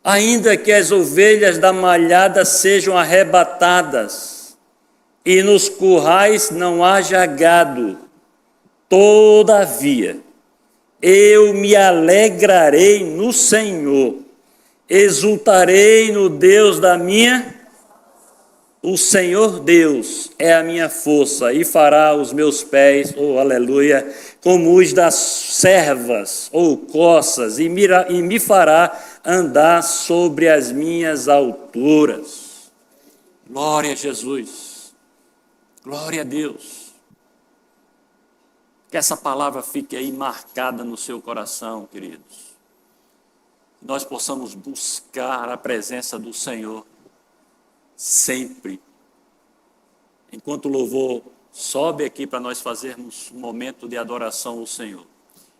ainda que as ovelhas da malhada sejam arrebatadas, e nos currais não haja gado, todavia, eu me alegrarei no Senhor, exultarei no Deus da minha. O Senhor Deus é a minha força e fará os meus pés, aleluia, como os das servas ou coças, e me fará andar sobre as minhas alturas. Glória a Jesus, glória a Deus. Que essa palavra fique aí marcada no seu coração, queridos. Nós possamos buscar a presença do Senhor sempre. Enquanto o louvor sobe aqui para nós fazermos um momento de adoração ao Senhor,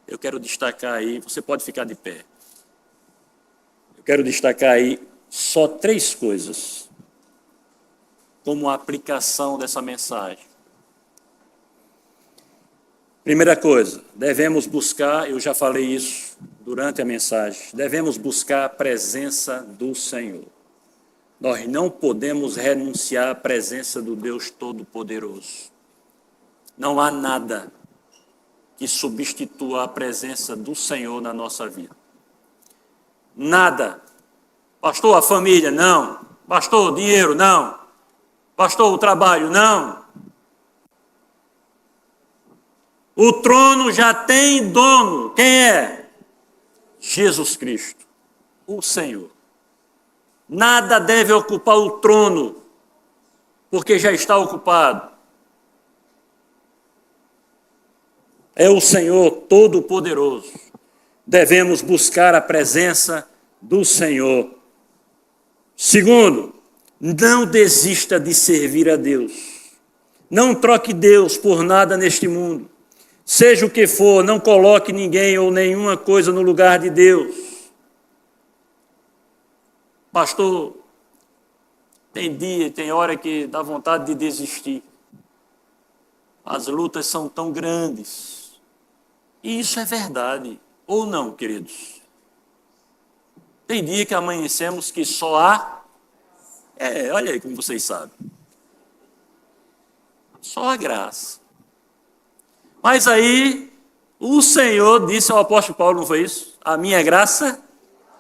eu quero destacar aí, você pode ficar de pé. Eu quero destacar aí só 3 coisas como aplicação dessa mensagem. Primeira coisa, devemos buscar, eu já falei isso durante a mensagem, devemos buscar a presença do Senhor. Nós não podemos renunciar à presença do Deus Todo-Poderoso. Não há nada que substitua a presença do Senhor na nossa vida. Nada. Pastor, a família, não. Pastor, o dinheiro, não. Pastor, o trabalho, não. O trono já tem dono. Quem é? Jesus Cristo, o Senhor. Nada deve ocupar o trono, porque já está ocupado. É o Senhor Todo-Poderoso. Devemos buscar a presença do Senhor. Segundo, não desista de servir a Deus. Não troque Deus por nada neste mundo. Seja o que for, não coloque ninguém ou nenhuma coisa no lugar de Deus. Pastor, tem dia, tem hora que dá vontade de desistir. As lutas são tão grandes. E isso é verdade. Ou não, queridos? Tem dia que amanhecemos que só há... olha aí como vocês sabem. Só a graça. Mas aí, o Senhor disse ao apóstolo Paulo, não foi isso? A minha graça...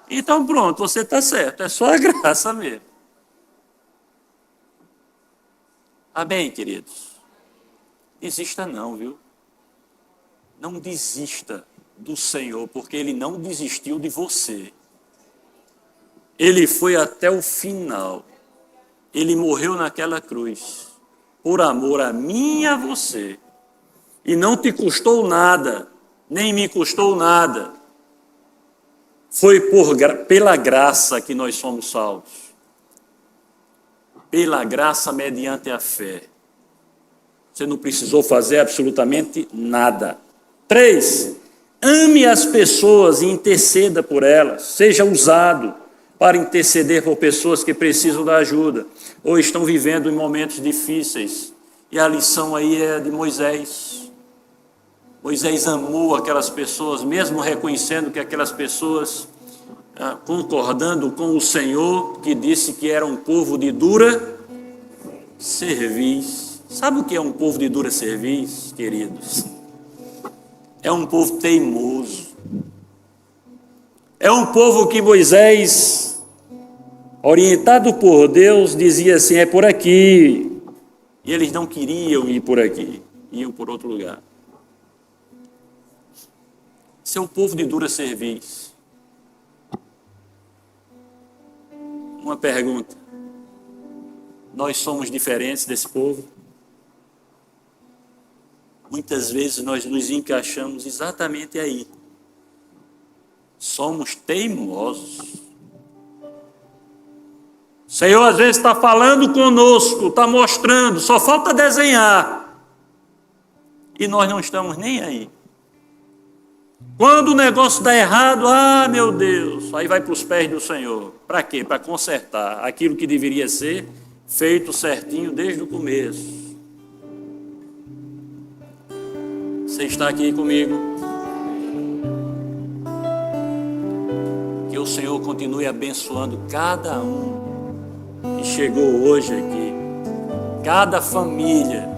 Então pronto, você está certo, é só a graça mesmo. Amém, queridos? Desista não, viu? Não desista do Senhor, porque Ele não desistiu de você. Ele foi até o final. Ele morreu naquela cruz, por amor a mim e a você. E não te custou nada, nem me custou nada. Foi pela graça que nós somos salvos. Pela graça mediante a fé. Você não precisou fazer absolutamente nada. 3, ame as pessoas e interceda por elas. Seja usado para interceder por pessoas que precisam da ajuda ou estão vivendo em momentos difíceis. E a lição aí é de Moisés. Moisés amou aquelas pessoas, mesmo reconhecendo que aquelas pessoas, concordando com o Senhor, que disse que era um povo de dura cerviz. Sabe o que é um povo de dura cerviz, queridos? É um povo teimoso. É um povo que Moisés, orientado por Deus, dizia assim, é por aqui. E eles não queriam ir por aqui, iam por outro lugar. Esse é um povo de dura cerviz. Uma pergunta. Nós somos diferentes desse povo? Muitas vezes nós nos encaixamos exatamente aí. somos teimosos. O Senhor às vezes está falando conosco, está mostrando, só falta desenhar. E nós não estamos nem aí. Quando o negócio dá errado, meu Deus, aí vai para os pés do Senhor. Para quê? Para consertar aquilo que deveria ser feito certinho desde o começo. Você está aqui comigo? Que o Senhor continue abençoando cada um que chegou hoje aqui, cada família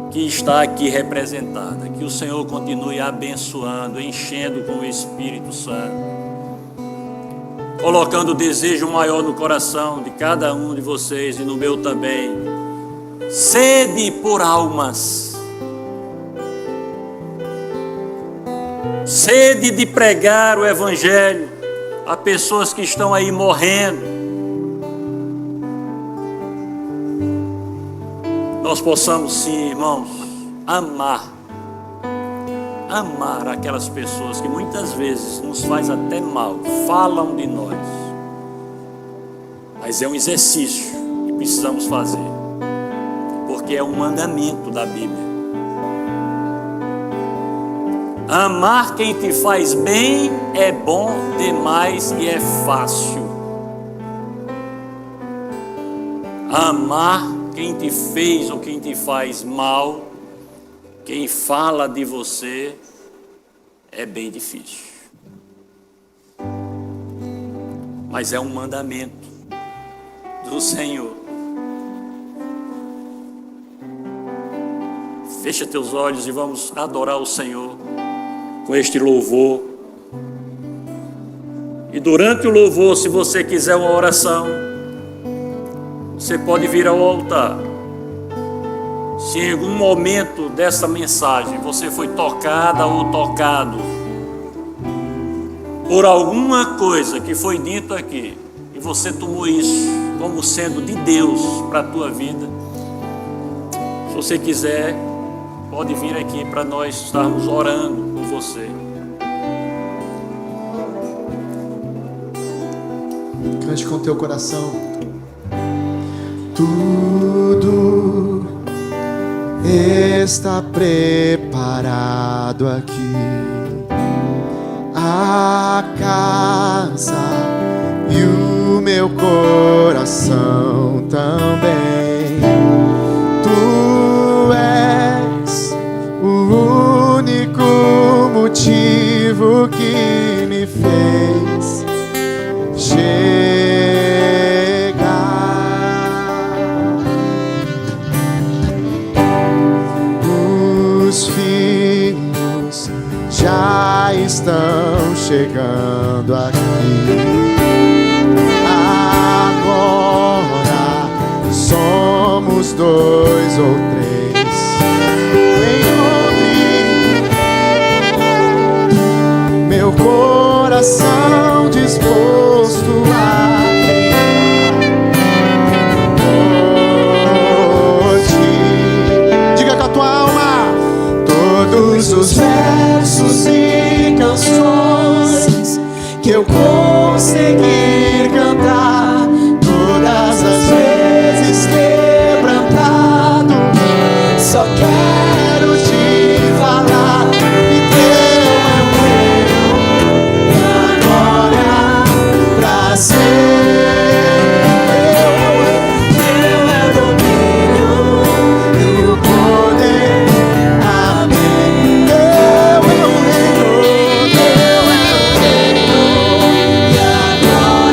que está aqui representada, que o Senhor continue abençoando, enchendo com o Espírito Santo, colocando o desejo maior no coração de cada um de vocês e no meu também, sede por almas, sede de pregar o Evangelho a pessoas que estão aí morrendo. Nós possamos sim, irmãos, amar aquelas pessoas que muitas vezes nos faz até mal, falam de nós, mas é um exercício que precisamos fazer, porque é um mandamento da Bíblia. Amar quem te faz bem é bom demais e é fácil. Amar quem te fez ou quem te faz mal, quem fala de você, é bem difícil. Mas é um mandamento do Senhor. Fecha teus olhos e vamos adorar o Senhor com este louvor. E durante o louvor, se você quiser uma oração, você pode vir ao altar. Se em algum momento dessa mensagem você foi tocada ou tocado por alguma coisa que foi dito aqui, e você tomou isso como sendo de Deus para a tua vida, se você quiser, pode vir aqui para nós estarmos orando por você. Cante com teu coração. Tudo está preparado aqui, a casa e o meu coração também. Tu és o único motivo que me fez já estão chegando aqui. Agora somos 2 ou 3. Encontre meu coração disposto a hoje. Diga com a tua alma. Todos os versos e canções que eu conseguir cantar, todas as vezes quebrantado, só quero te falar. E teu é agora pra sempre. Teu é domínio e o poder. Teu é o reino, e a glória.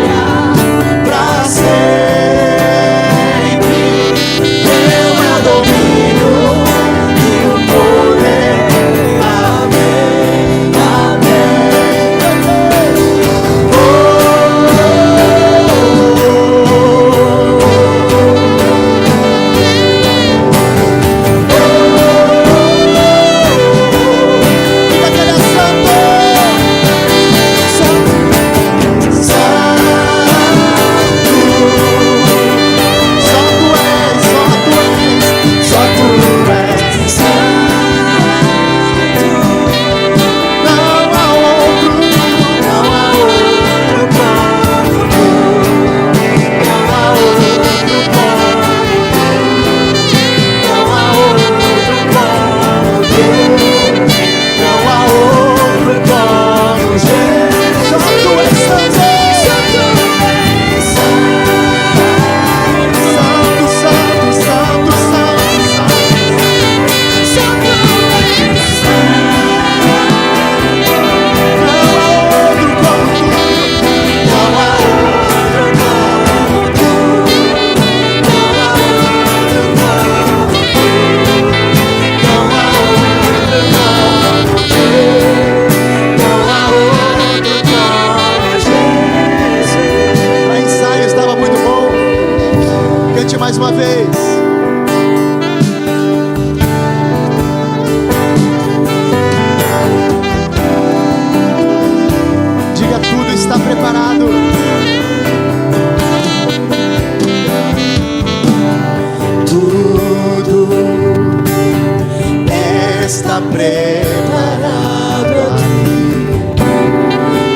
está preparado aqui.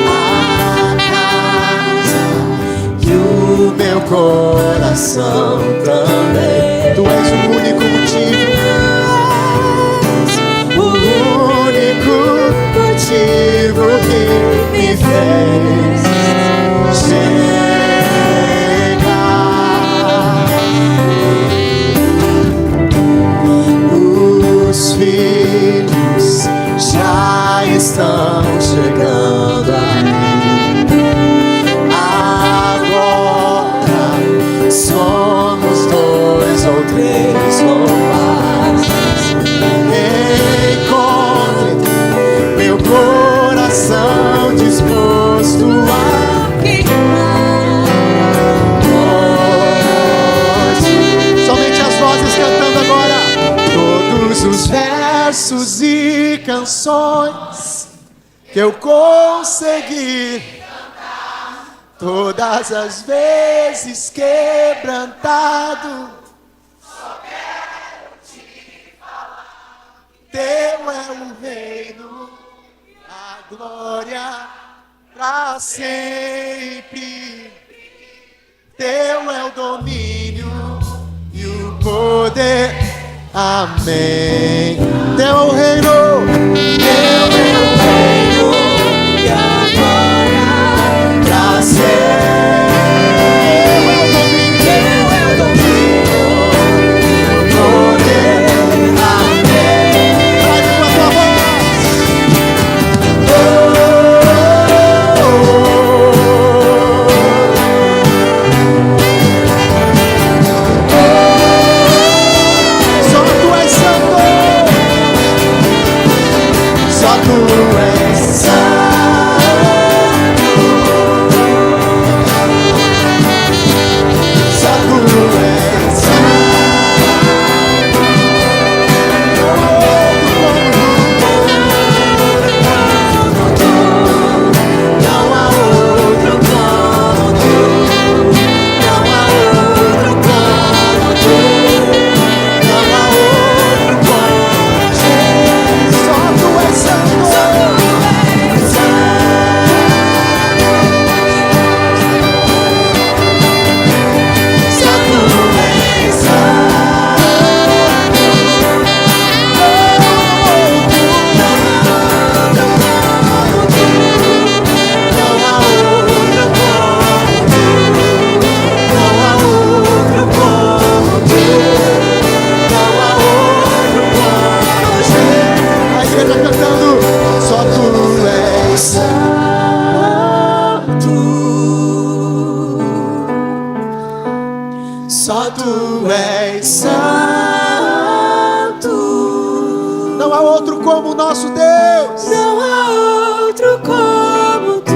A casa e o meu coração também. Tu és o único motivo. O único motivo que me fez chegar. Os filhos já estão chegando aqui. Agora somos 2 ou 3 ou mais. Encontre meu coração disposto a hoje. Somente as vozes cantando agora. Todos os versos e canções que eu consegui, todas as vezes quebrantado, só quero te falar. Teu é o reino, a glória pra sempre. Teu é o domínio e o poder. Amém. Teu é o reino. Teu é o reino e a glória pra sempre. Teu é o domínio e o poder. Amém. Vai com a tua voz. Só tu és santo. Só tu és santo. Só tu és santo. Não há outro como tu. Não há outro como tu. Não há outro como Jesus. Só tu és santo. Só tu és santo. Só tu és santo. Não há outro como tu. Não há outro como tu. Não há outro como Jesus. A igreja cantando. Só tu és santo. Só tu és santo. Não há outro como o nosso Deus. Não há outro como tu.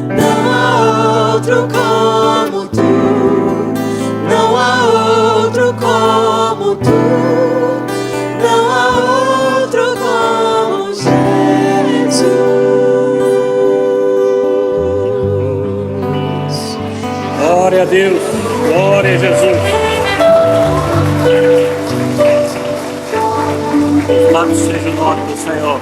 Não há outro como tu. Não há outro como tu. Não há outro como Jesus. Glória a Deus. Glória a Jesus. Louvado seja o nome do Senhor.